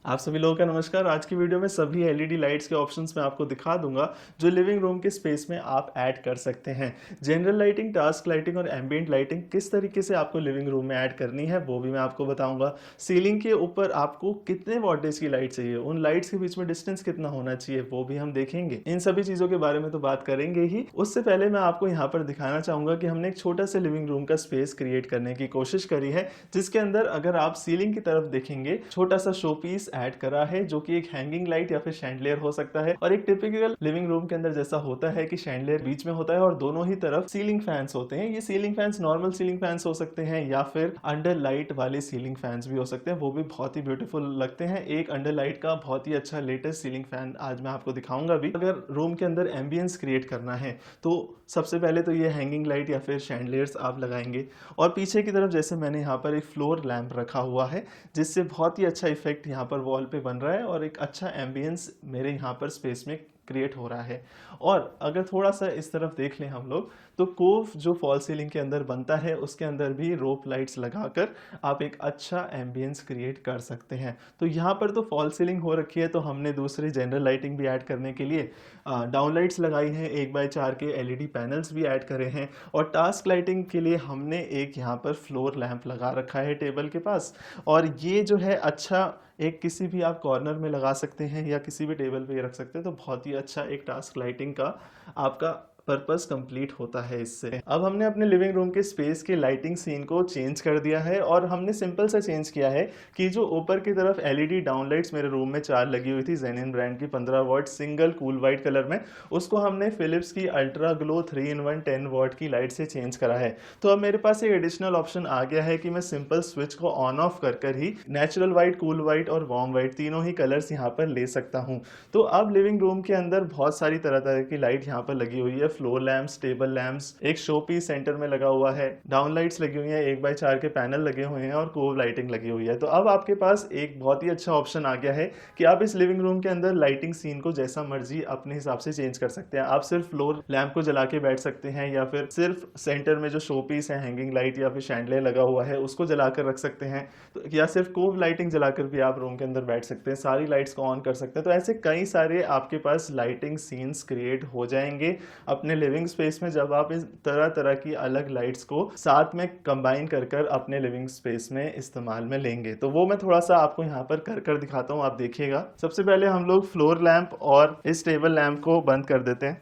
आप सभी लोगों का नमस्कार। आज की वीडियो में सभी एलईडी लाइट्स के ऑप्शंस मैं आपको दिखा दूंगा जो लिविंग रूम के स्पेस में आप ऐड कर सकते हैं। जनरल लाइटिंग, टास्क लाइटिंग और एम्बिएंट लाइटिंग किस तरीके से आपको लिविंग रूम में ऐड करनी है वो भी मैं आपको बताऊंगा। सीलिंग के ऊपर आपको कितने वोल्टेज की लाइट चाहिए, उन लाइट्स के बीच में डिस्टेंस कितना होना चाहिए वो भी हम देखेंगे। इन सभी चीज़ों के बारे में तो बात करेंगे ही, उससे पहले मैं आपको यहाँ पर दिखाना चाहूँगा कि हमने एक छोटा सा लिविंग रूम का स्पेस क्रिएट करने की कोशिश करी है, जिसके अंदर अगर आप सीलिंग की तरफ देखेंगे छोटा सा शो पीस ऐड करा है जो कि एक हैंगिंग लाइट या फिर शैंडलियर हो सकता है। और एक टिपिकल लिविंग रूम के अंदर जैसा होता है कि शैंडलियर बीच में होता है और दोनों ही तरफ सीलिंग फैंस होते हैं। ये ceiling fans normal ceiling fans हो सकते हैं या फिर अंडर लाइट वाले सीलिंग फैंस भी हो सकते हैं, वो भी बहुत ही ब्यूटीफुल लगते हैं। एक अंडर लाइट का बहुत ही अच्छा लेटेस्ट सीलिंग फैन आज मैं आपको दिखाऊंगा भी। अगर रूम के अंदर एम्बियंस क्रिएट करना है तो सबसे पहले तो ये हैंगिंग लाइट या फिर शैंडलियर्स आप लगाएंगे। और पीछे की तरफ जैसे मैंने यहाँ पर एक फ्लोर लैंप रखा हुआ है, जिससे बहुत ही अच्छा इफेक्ट यहाँ पर वॉल पे बन रहा है और एक अच्छा एम्बियंस मेरे यहाँ पर स्पेस में क्रिएट हो रहा है। और अगर थोड़ा सा इस तरफ देख लें हम लोग, तो कोव जो फॉल सीलिंग के अंदर बनता है उसके अंदर भी रोप लाइट्स लगाकर आप एक अच्छा एम्बियंस क्रिएट कर सकते हैं। तो यहाँ पर तो फॉल सीलिंग हो रखी है, तो हमने दूसरी जनरल लाइटिंग भी ऐड करने के लिए डाउन लाइट्स लगाई हैं, 1x4 के एलईडी पैनल्स भी ऐड करे हैं। और टास्क लाइटिंग के लिए हमने एक यहाँ पर फ्लोर लैंप लगा रखा है टेबल के पास। और ये जो है अच्छा एक किसी भी आप कॉर्नर में लगा सकते हैं या किसी भी टेबल पे रख सकते हैं, तो बहुत ही अच्छा एक टास्क लाइटिंग का आपका पर्पस कंप्लीट होता है इससे। अब हमने अपने लिविंग रूम के स्पेस के लाइटिंग सीन को चेंज कर दिया है और हमने सिंपल सा चेंज किया है कि जो ऊपर की तरफ एलईडी डाउन लाइट्स मेरे रूम में 4 लगी हुई थी जेनिन ब्रांड की 15 what single cool white colour में, उसको हमने फिलिप्स की अल्ट्रा ग्लो 3 in 1 10 वॉट की लाइट से चेंज करा है। तो अब मेरे पास एक एडिशनल ऑप्शन आ गया है कि मैं सिंपल स्विच को ऑन ऑफ कर ही नेचुरल वाइट, कूल वाइट और वार्म वाइट तीनों ही कलर्स यहाँ पर ले सकता हूँ। तो अब लिविंग रूम के अंदर बहुत सारी तरह तरह की लाइट यहाँ पर लगी हुई है। फ्लोर लैंप्स, टेबल लैंप्स, एक शो पीस सेंटर में लगा हुआ है, डाउन लाइट्स लगी हुई है, 1x4 के पैनल लगे हुए हैं और कोव लाइटिंग लगी हुई है। तो अब आपके पास एक बहुत ही अच्छा ऑप्शन आ गया है कि आप इस लिविंग रूम के अंदर लाइटिंग सीन को जैसा मर्जी अपने हिसाब से चेंज कर सकते हैं। आप सिर्फ फ्लोर लैंप को जला के बैठ सकते हैं या फिर सिर्फ सेंटर में जो शो पीस है हैंगिंग लाइट या फिर शैंडलियर लगा हुआ है उसको जलाकर रख सकते हैं। तो या सिर्फ कोव लाइटिंग जलाकर भी आप रूम के अंदर बैठ सकते हैं, सारी लाइट्स को ऑन कर सकते हैं। तो ऐसे कई सारे आपके पास लाइटिंग सीन्स क्रिएट हो जाएंगे अपने लिविंग स्पेस में जब आप इस तरह तरह की अलग लाइट्स को साथ में कंबाइन कर अपने लिविंग स्पेस में इस्तेमाल में लेंगे। तो वो मैं थोड़ा सा आपको यहाँ पर कर दिखाता हूँ, आप देखिएगा। सबसे पहले हम लोग फ्लोर लैंप और इस टेबल लैंप को बंद कर देते हैं।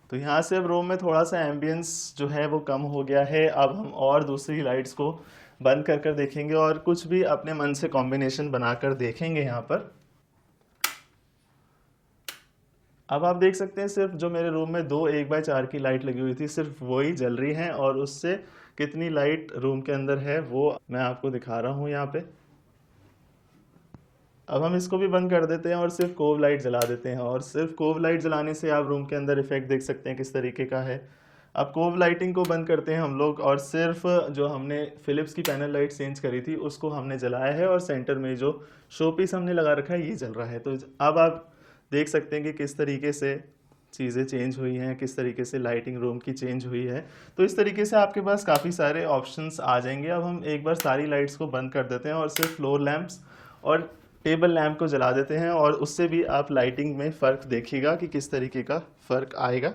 तो यहाँ से अब रूम में थोड़ा सा एम्बियंस जो है वो कम हो गया है। अब हम और दूसरी लाइट्स को बंद कर देखेंगे और कुछ भी अपने मन से कॉम्बिनेशन बनाकर देखेंगे यहाँ पर। अब आप देख सकते हैं सिर्फ जो मेरे रूम में 2 1x4 की लाइट लगी हुई थी सिर्फ वही जल रही हैं, और उससे कितनी लाइट रूम के अंदर है वो मैं आपको दिखा रहा हूँ यहाँ पे। अब हम इसको भी बंद कर देते हैं और सिर्फ कोव लाइट जला देते हैं, और सिर्फ कोव लाइट जलाने से आप रूम के अंदर इफेक्ट देख सकते हैं किस तरीके का है। अब कोव लाइटिंग को बंद करते हैं हम लोग और सिर्फ जो हमने फिलिप्स की पैनल लाइट चेंज करी थी उसको हमने जलाया है, और सेंटर में जो शो पीस हमने लगा रखा है ये जल रहा है। तो अब आप देख सकते हैं कि किस तरीके से चीज़ें चेंज हुई हैं, किस तरीके से लाइटिंग रूम की चेंज हुई है। तो इस तरीके से आपके पास काफ़ी सारे ऑप्शंस आ जाएंगे। अब हम एक बार सारी लाइट्स को बंद कर देते हैं और सिर्फ फ्लोर लैंप्स और टेबल लैंप को जला देते हैं, और उससे भी आप लाइटिंग में फ़र्क देखिएगा कि किस तरीके का फ़र्क आएगा।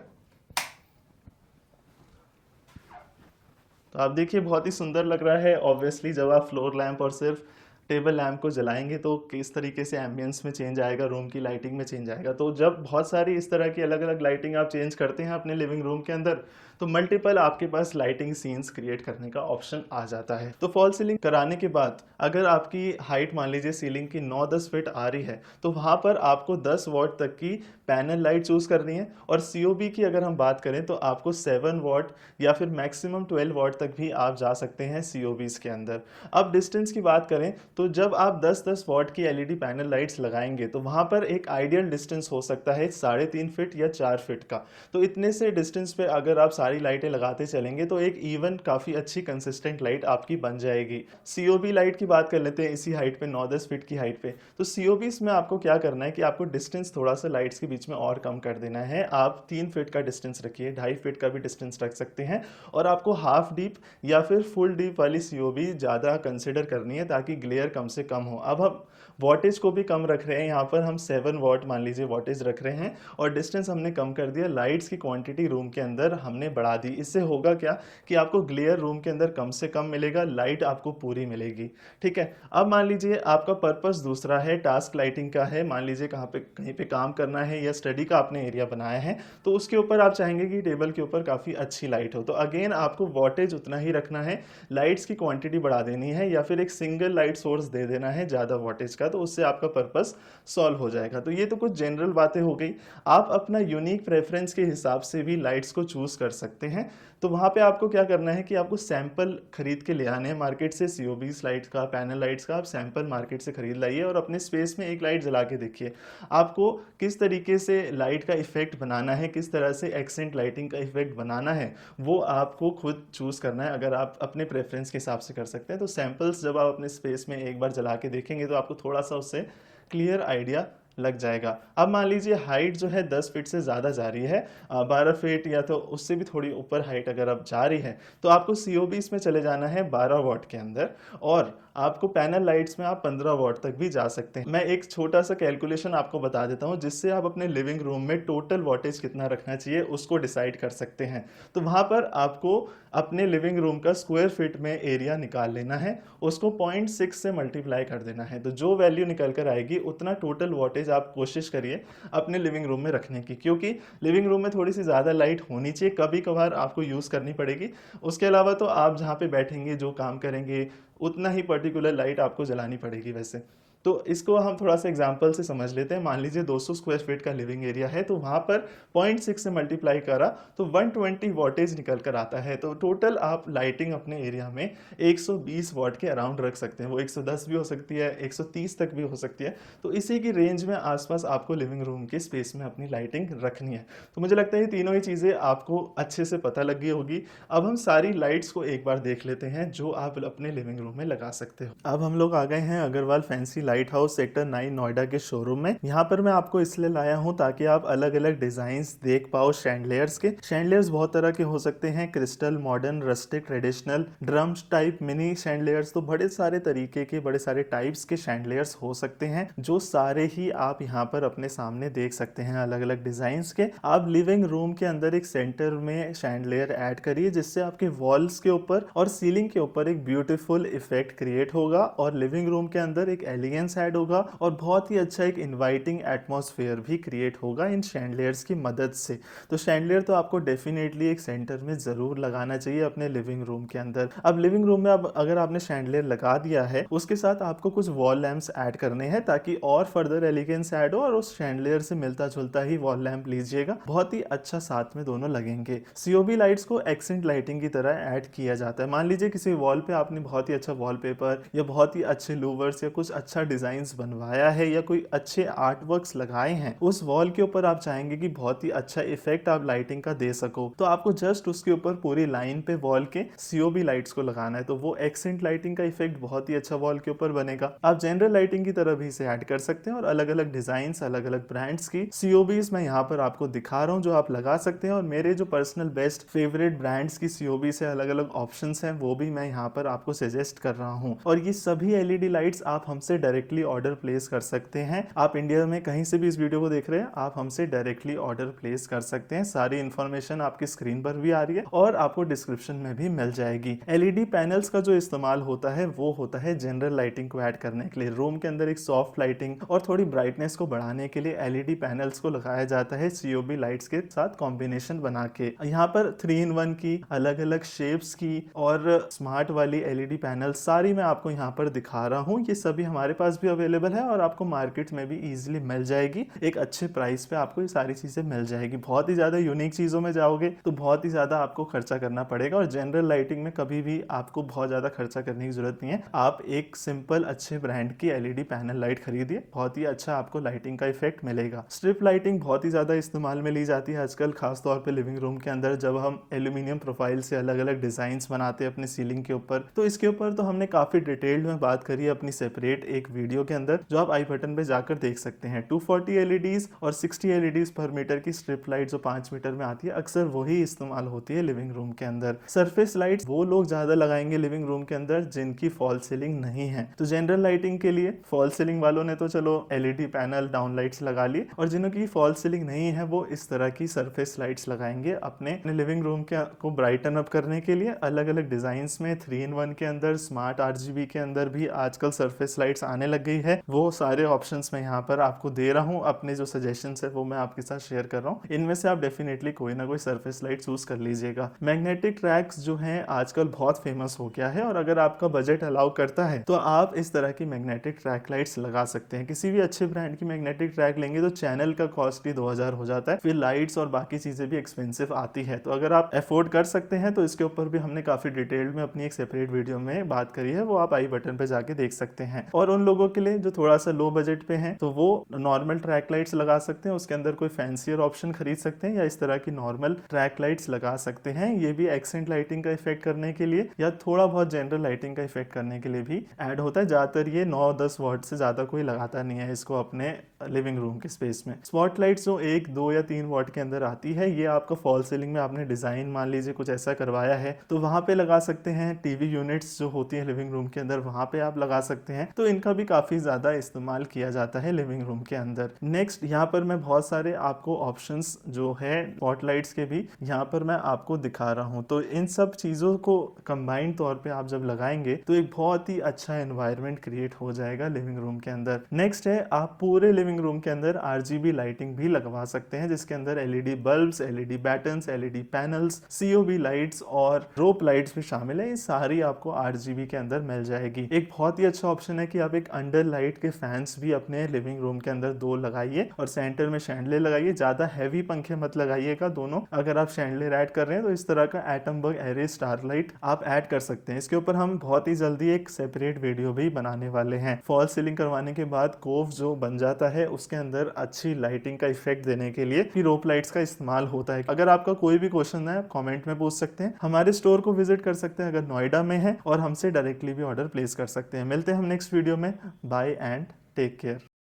तो आप देखिए बहुत ही सुंदर लग रहा है। ऑब्वियसली जब आप फ्लोर लैंप और सिर्फ टेबल लैंप को जलाएंगे तो किस तरीके से एम्बियंस में चेंज आएगा, रूम की लाइटिंग में चेंज आएगा। तो जब बहुत सारी इस तरह की अलग अलग लाइटिंग आप चेंज करते हैं अपने लिविंग रूम के अंदर, तो मल्टीपल आपके पास लाइटिंग सीन्स क्रिएट करने का ऑप्शन आ जाता है। तो फॉल सीलिंग कराने के बाद अगर आपकी हाइट मान लीजिए सीलिंग की 9-10 फीट आ रही है, तो वहाँ पर आपको 10 वॉट तक की पैनल लाइट चूज़ करनी है। और सीओबी की अगर हम बात करें तो आपको 7 वॉट या फिर मैक्सिमम 12 वॉट तक भी आप जा सकते हैं सीओबीज के अंदर। अब डिस्टेंस की बात करें तो जब आप 10-10 वॉट की एलईडी पैनल लाइट्स लगाएंगे तो वहाँ पर एक आइडियल डिस्टेंस हो सकता है 3.5 फीट या 4 फीट का। तो इतने से डिस्टेंस पे अगर आप सारी लाइटें लगाते चलेंगे तो एक इवन काफ़ी अच्छी कंसिस्टेंट लाइट आपकी बन जाएगी। सीओबी लाइट की बात कर लेते हैं इसी हाइट पे, 9-10 फीट की हाइट पे। तो सीओबीज में आपको क्या करना है कि आपको डिस्टेंस थोड़ा सा लाइट्स के बीच में और कम कर देना है। आप 3 फीट का डिस्टेंस रखिए, 2.5 फीट का भी डिस्टेंस रख सकते हैं। और आपको हाफ डीप या फिर फुल डीप वाली सीओबी ज़्यादा कंसिडर करनी है ताकि ग्लेयर ग्लेयर कम से कम हो। अब हम वॉटेज को भी कम रख रहे हैं, यहाँ पर हम 7 वॉट मान लीजिए वॉटेज रख रहे हैं और डिस्टेंस हमने कम कर दिया, लाइट्स की क्वांटिटी रूम के अंदर हमने बढ़ा दी। इससे होगा क्या कि आपको ग्लेयर रूम के अंदर कम से कम मिलेगा, लाइट आपको पूरी मिलेगी। ठीक है, अब मान लीजिए आपका पर्पस दूसरा है, टास्क लाइटिंग का है, मान लीजिए कहीं पे काम करना है या स्टडी का आपने एरिया बनाया है, तो उसके ऊपर आप चाहेंगे कि टेबल के ऊपर काफ़ी अच्छी लाइट हो, तो अगेन आपको वॉटेज उतना ही रखना है, लाइट्स की क्वांटिटी बढ़ा देनी है या फिर एक सिंगल लाइट सोर्स दे देना है ज़्यादा वॉटेज का, तो उससे आपका पर्पस सॉल्व हो जाएगा। तो ये तो कुछ जनरल बातें हो गई। आप अपना यूनिक प्रेफरेंस के हिसाब से भी लाइट्स को चूज़ कर सकते हैं। तो वहाँ पे आपको क्या करना है कि आपको सैंपल खरीद के ले आने हैं मार्केट से, सीओबीस लाइट्स का, पैनल लाइट्स का आप सैंपल मार्केट से खरीद लाइए और अपने स्पेस में एक लाइट जला के देखिए आपको किस तरीके से लाइट का इफेक्ट बनाना है, किस तरह से एक्सेंट लाइटिंग का इफेक्ट बनाना है, वो आपको खुद चूज़ करना है। अगर आप अपने प्रेफरेंस के हिसाब से कर सकते हैं, तो सैंपल्स जब आप अपने स्पेस में एक बार जला के देखेंगे तो आपको थोड़ा सा उससे क्लियर आइडिया लग जाएगा। अब मान लीजिए हाइट जो है 10 फीट से ज़्यादा जा रही है, 12 फीट या तो उससे भी थोड़ी ऊपर हाइट अगर आप जा रही है, तो आपको सीओबीस में चले जाना है 12 वॉट के अंदर, और आपको पैनल लाइट्स में आप 15 वॉट तक भी जा सकते हैं। मैं एक छोटा सा कैलकुलेशन आपको बता देता हूं जिससे आप अपने लिविंग रूम में टोटल वॉटेज कितना रखना चाहिए उसको डिसाइड कर सकते हैं। तो वहां पर आपको अपने लिविंग रूम का स्क्वायर फीट में एरिया निकाल लेना है, उसको 0.6 से मल्टीप्लाई कर देना है, तो जो वैल्यू निकल कर आएगी उतना टोटल वॉटेज आप कोशिश करिए अपने लिविंग रूम में रखने की, क्योंकि लिविंग रूम में थोड़ी सी ज़्यादा लाइट होनी चाहिए, कभी कभार आपको यूज़ करनी पड़ेगी। उसके अलावा तो आप जहाँ पे बैठेंगे, जो काम करेंगे, उतना ही पर्टिकुलर लाइट आपको जलानी पड़ेगी वैसे। तो इसको हम थोड़ा सा एग्जांपल से समझ लेते हैं। मान लीजिए 200 स्क्वायर फीट का लिविंग एरिया है, तो वहाँ पर 0.6 से मल्टीप्लाई करा तो 120 वॉटेज निकल कर आता है। तो टोटल आप लाइटिंग अपने एरिया में 120 वॉट के अराउंड रख सकते हैं। वो 110 भी हो सकती है, 130 तक भी हो सकती है। तो इसी की रेंज में आसपास आपको लिविंग रूम के स्पेस में अपनी लाइटिंग रखनी है। तो मुझे लगता है ये तीनों ही चीज़ें आपको अच्छे से पता लग गई होगी। अब हम सारी लाइट्स को एक बार देख लेते हैं जो आप अपने लिविंग रूम में लगा सकते हो। अब हम लोग आ गए हैं Agarwal fancy light house sector 9 Noida के शोरूम में। यहाँ पर मैं आपको इसलिए लाया हूँ ताकि आप अलग अलग डिजाइन्स देख पाओ शैंडलियर्स के। शैंडलियर्स बहुत तरह के हो सकते हैं, crystal, modern, rustic, traditional, drums type, mini chandeliers, तो बड़े सारे तरीके के, बड़े सारे टाइप्स के शैंडलियर्स हो सकते हैं, जो सारे ही आप यहाँ पर अपने सामने देख सकते हैं अलग अलग डिजाइन्स के। आप लिविंग रूम के अंदर एक सेंटर में शैंडलियर ऐड करिए जिससे आपके वॉल्स के ऊपर और सीलिंग के ऊपर एक ब्यूटीफुल इफेक्ट क्रिएट होगा और लिविंग रूम के अंदर एक एलिगेंस ऐड होगा और बहुत ही अच्छा एक इनवाइटिंग एटमॉस्फेयर भी क्रिएट होगा इन शैंडलियर्स की मदद से। तो शैंडलियर तो आपको डेफिनेटली एक सेंटर में जरूर लगाना चाहिए अपने लिविंग रूम के अंदर। अब लिविंग रूम में अब अगर आपने शैंडलियर लगा दिया है, उसके साथ आपको कुछ वॉल लैंप्स ऐड करने हैं ताकि और फर्दर एलिगेंस ऐड हो, और उस शैंडलियर से मिलता जुलता ही वॉल लैंप लीजिएगा, बहुत ही अच्छा साथ में दोनों लगेंगे। सीओबी लाइट्स को एक्सेंट लाइटिंग की तरह ऐड किया जाता है। मान लीजिए किसी वॉल पे आपने बहुत ही अच्छा वॉलपेपर या बहुत ही अच्छे लूवर्स या कुछ अच्छा डिजाइन्स बनवाया है या कोई अच्छे आर्ट वर्क्स लगाए हैं, उस वॉल के ऊपर आप चाहेंगे कि बहुत ही अच्छा इफेक्ट आप लाइटिंग का दे सको, तो आपको जस्ट उसके ऊपर पूरी लाइन पे वॉल के सीओबी लाइट्स को लगाना है, तो वो एक्सेंट लाइटिंग का इफेक्ट बहुत ही अच्छा वॉल के ऊपर बनेगा। आप जनरल लाइटिंग की तरह भी इसे ऐड कर सकते हैं और अलग अलग डिजाइन, अलग अलग ब्रांड्स की सीओबीज मैं यहाँ पर आपको दिखा रहा हूँ जो आप लगा सकते हैं, और मेरे जो पर्सनल बेस्ट फेवरेट ब्रांड्स की सीओबी से अलग अलग ऑप्शंस हैं वो भी मैं यहाँ पर आपको सजेस्ट कर रहा हूँ। और ये सभी एलईडी लाइट्स आप हमसे डायरेक्टली ऑर्डर प्लेस कर सकते हैं। आप इंडिया में कहीं से भी इस वीडियो को देख रहे हैं, आप हमसे डायरेक्टली ऑर्डर प्लेस कर सकते हैं। सारी इंफॉर्मेशन आपकी स्क्रीन पर भी आ रही है और आपको डिस्क्रिप्शन में भी मिल जाएगी। एलईडी पैनल्स का जो इस्तेमाल होता है वो होता है जनरल लाइटिंग को ऐड करने के लिए। रूम के अंदर एक सॉफ्ट लाइटिंग और थोड़ी ब्राइटनेस को बढ़ाने के लिए एलईडी पैनल्स को लगाया जाता है सीओबी लाइट्स के साथ कॉम्बिनेशन बना के। यहाँ पर 3-in-1 की अलग अलग शेप्स की और स्मार्ट वाली एलईडी पैनल सारी मैं आपको यहाँ पर दिखा रहा हूँ। ये सभी हमारे पास भी अवेलेबल है और आपको मार्केट में भी इजीली मिल जाएगी। एक अच्छे प्राइस पे आपको ये सारी चीजें मिल जाएगी। बहुत ही ज्यादा यूनिक चीजों में जाओगे तो बहुत ही ज्यादा आपको खर्चा करना पड़ेगा, और जनरल लाइटिंग में कभी भी आपको बहुत ज्यादा खर्चा करने की जरूरत नहीं है। आप एक सिंपल अच्छे ब्रांड की एलईडी पैनल लाइट खरीदिए, बहुत ही अच्छा आपको लाइटिंग का इफेक्ट मिलेगा। स्ट्रिप लाइटिंग बहुत ही ज्यादा इस्तेमाल में ली जाती है आजकल, खासतौर पर लिविंग रूम के अंदर जब हम एल्यूमिनियम प्रोफाइल से अलग अलग डिजाइन बनाते हैं अपने सीलिंग के ऊपर। तो इसके ऊपर तो हमने काफी डिटेल्ड में बात करी अपनी सेपरेट एक वीडियो के अंदर, जो आप आई बटन पे जाकर देख सकते हैं। 240 एलईडीज और 60 एलईडीज पर मीटर की स्ट्रिप लाइट जो 5 मीटर में आती है, अक्सर वही इस्तेमाल होती है लिविंग रूम के अंदर। सरफेस लाइट्स वो लोग ज्यादा लगाएंगे लिविंग रूम के अंदर जिनकी फॉल सीलिंग नहीं है। तो जनरल लाइटिंग के लिए फॉल सीलिंग वालों ने तो चलो एलईडी पैनल, डाउन लाइट्स लगा ली, और जिनकी फॉल सीलिंग नहीं है वो इस तरह की सरफेस लाइट्स लगाएंगे अपने लिविंग रूम को ब्राइटन अप करने के लिए। अलग अलग डिजाइन में 3-in-1 के अंदर, स्मार्ट आरजीबी के अंदर भी आजकल सरफेस लाइट्स आने लग गई है। वो सारे ऑप्शंस मैं यहाँ पर आपको दे रहा हूँ, अपने जो सजेशंस है वो मैं आपके साथ शेयर कर रहा हूँ। इनमें से आप डेफिनेटली कोई ना कोई सरफेस लाइट चूज कर लीजिएगा। मैग्नेटिक ट्रैक्स जो हैं आजकल बहुत फेमस हो गया है, और अगर आपका बजट अलाउ करता है तो आप इस तरह की मैग्नेटिक ट्रैक लाइट्स लगा सकते हैं। किसी भी अच्छे ब्रांड की मैग्नेटिक ट्रैक लेंगे तो चैनल का कॉस्ट ही 2000 हो जाता है, फिर लाइट्स और बाकी चीजें भी एक्सपेंसिव आती है। तो अगर आप अफोर्ड कर सकते हैं तो इसके ऊपर भी हमने काफी डिटेल्ड में अपनी एक सेपरेट वीडियो में बात करी है, वो आप आई बटन पे जाके देख सकते हैं। और उन लोगों के लिए जो थोड़ा सा लो बजट पे हैं तो वो नॉर्मल ट्रैक लाइट्स लगा सकते हैं, उसके अंदर कोई फैंसियर ऑप्शन खरीद सकते हैं, या इस तरह की नॉर्मल ट्रैक लाइट्स लगा सकते हैं। ये भी एक्सेंट लाइटिंग का इफेक्ट करने के लिए या थोड़ा बहुत जनरल लाइटिंग का इफेक्ट करने के लिए भी ऐड होता है। ज्यादातर ये 9-10 वॉट से ज्यादा कोई लगाता नहीं है इसको अपने लिविंग रूम के स्पेस में। स्पॉट लाइट्स जो 1, 2 या 3 वॉट के अंदर आती है, ये आपका फॉल सीलिंग में आपने डिजाइन मान लीजिए कुछ ऐसा करवाया है तो वहां पे लगा सकते हैं। टीवी यूनिट्स जो होती है लिविंग रूम के अंदर, वहां पे आप लगा सकते हैं। तो इनका भी काफी ज्यादा इस्तेमाल किया जाता है लिविंग रूम के अंदर। नेक्स्ट यहाँ पर मैं बहुत सारे आपको ऑप्शंस जो है स्पॉट लाइट्स के भी यहाँ पर मैं आपको दिखा रहा हूँ। तो इन सब चीजों को कंबाइंड तौर पे आप जब लगाएंगे तो एक बहुत ही अच्छा एनवायरनमेंट क्रिएट हो जाएगा लिविंग रूम के अंदर। नेक्स्ट है, आप पूरे लिविंग रूम के अंदर आरजीबी लाइटिंग भी लगवा सकते हैं, जिसके अंदर LED bulbs, LED battens, LED panels, COB lights और रोप लाइट्स भी शामिल है। ये सारी आपको आरजीबी के अंदर मिल जाएगी। एक बहुत ही अच्छा ऑप्शन है कि आप एक अंडर लाइट के फैंस भी अपने लिविंग रूम के अंदर 2 लगाइए, और सेंटर में शैंडलियर लगाइए। ज्यादा हैवी पंखे मत लगाइएगा दोनों। अगर आप शैंडलियर ऐड कर रहे हैं तो इस तरह का एटमबर्ग एरे स्टारलाइट आप ऐड कर सकते हैं। इसके ऊपर हम बहुत ही जल्दी एक सेपरेट वीडियो भी बनाने वाले हैं। फॉल सीलिंग करवाने के बाद कोव जो बन जाता है उसके अंदर अच्छी लाइटिंग का इफेक्ट देने के लिए भी रोप लाइट्स का इस्तेमाल होता है। अगर आपका कोई भी क्वेश्चन है आप कमेंट में पूछ सकते हैं। हमारे स्टोर को विजिट कर सकते हैं अगर नोएडा में है, और हमसे डायरेक्टली भी ऑर्डर प्लेस कर सकते हैं। मिलते हैं हम नेक्स्ट वीडियो में। Bye and take care.